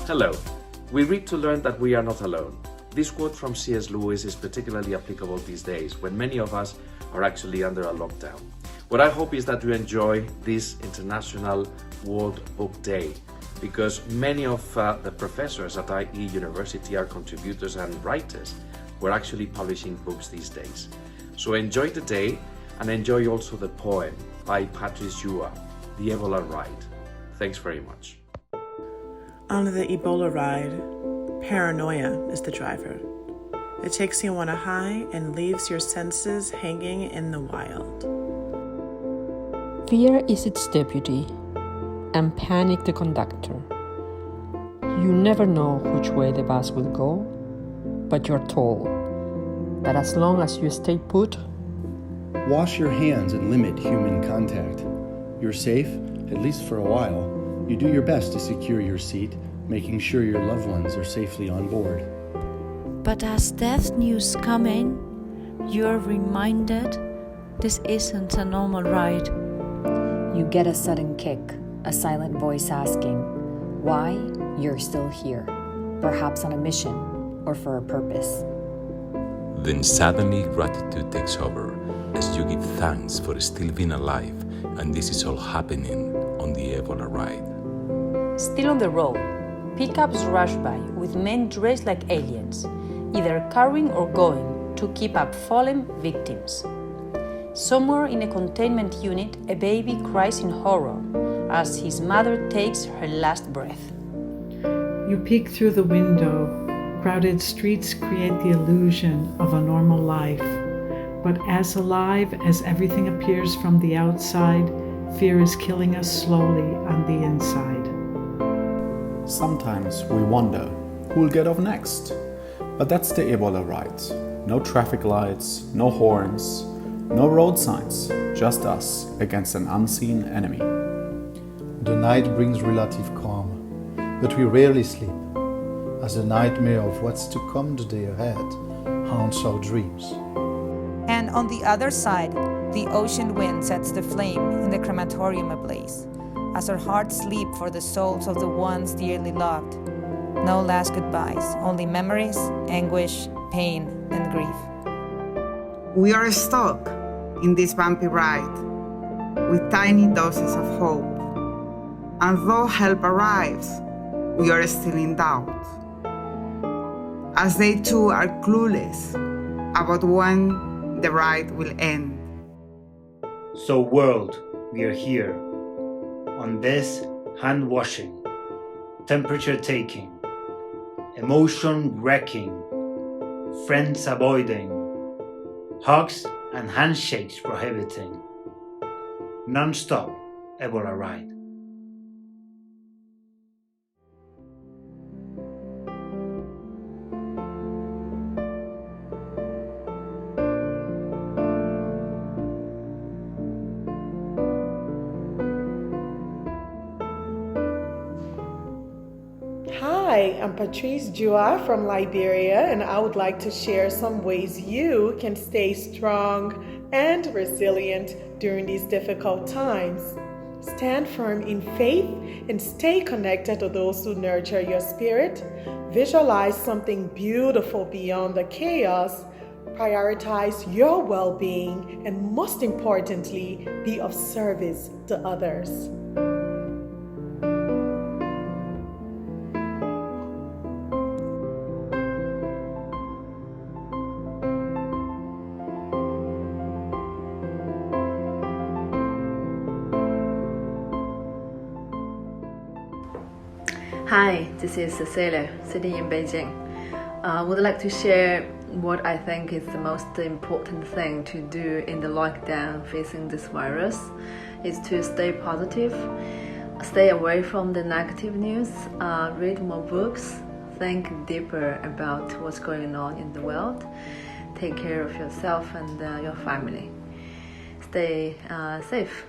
Hello. We read to learn that we are not alone. This quote from C.S. Lewis is particularly applicable these days when many of us are actually under a lockdown. What I hope is that you enjoy this International World Book Day, because many of the professors at IE University are contributors and writers who are actually publishing books these days. So enjoy the day and enjoy also the poem by Patrice Juah, The Ebola Ride. Thanks very much. On the Ebola Ride, paranoia is the driver. It takes you on a high and leaves your senses hanging in the wild. Fear is its deputy, and panic the conductor. You never know which way the bus will go, but you're told that as long as you stay put, wash your hands and limit human contact. You're safe, at least for a while. You do your best to secure your seat, making sure your loved ones are safely on board. But as death news come in, you're reminded this isn't a normal ride. You get a sudden kick, a silent voice asking why you're still here, perhaps on a mission or for a purpose. Then suddenly gratitude takes over as you give thanks for still being alive, and this is all happening on the Ebola Ride. Still on the road, pickups rush by with men dressed like aliens, either carrying or going to keep up fallen victims. Somewhere in a containment unit, a baby cries in horror as his mother takes her last breath. You peek through the window. Crowded streets create the illusion of a normal life. But as alive as everything appears from the outside, fear is killing us slowly on the inside. Sometimes we wonder who will get off next. But that's the Ebola Ride. No traffic lights, no horns, no road signs, just us against an unseen enemy. The night brings relative calm, but we rarely sleep, as the nightmare of what's to come the day ahead haunts our dreams. And on the other side, the ocean wind sets the flame in the crematorium ablaze, as our hearts sleep for the souls of the ones dearly loved. No last goodbyes, only memories, anguish, pain, and grief. We are stuck in this bumpy ride with tiny doses of hope. And though help arrives, we are still in doubt, as they too are clueless about when the ride will end. So world, we are here, on this hand-washing, temperature-taking, emotion-wrecking, friends avoiding, hugs and handshakes prohibiting, non-stop Ebola Ride. Hi, I'm Patrice Juah from Liberia, and I would like to share some ways you can stay strong and resilient during these difficult times. Stand firm in faith and stay connected to those who nurture your spirit. Visualize something beautiful beyond the chaos. Prioritize your well-being, and most importantly, be of service to others. Hi, this is Cecilia, sitting in Beijing. I would like to share what I think is the most important thing to do in the lockdown facing this virus is to stay positive, stay away from the negative news, read more books, think deeper about what's going on in the world, take care of yourself and your family. Stay safe.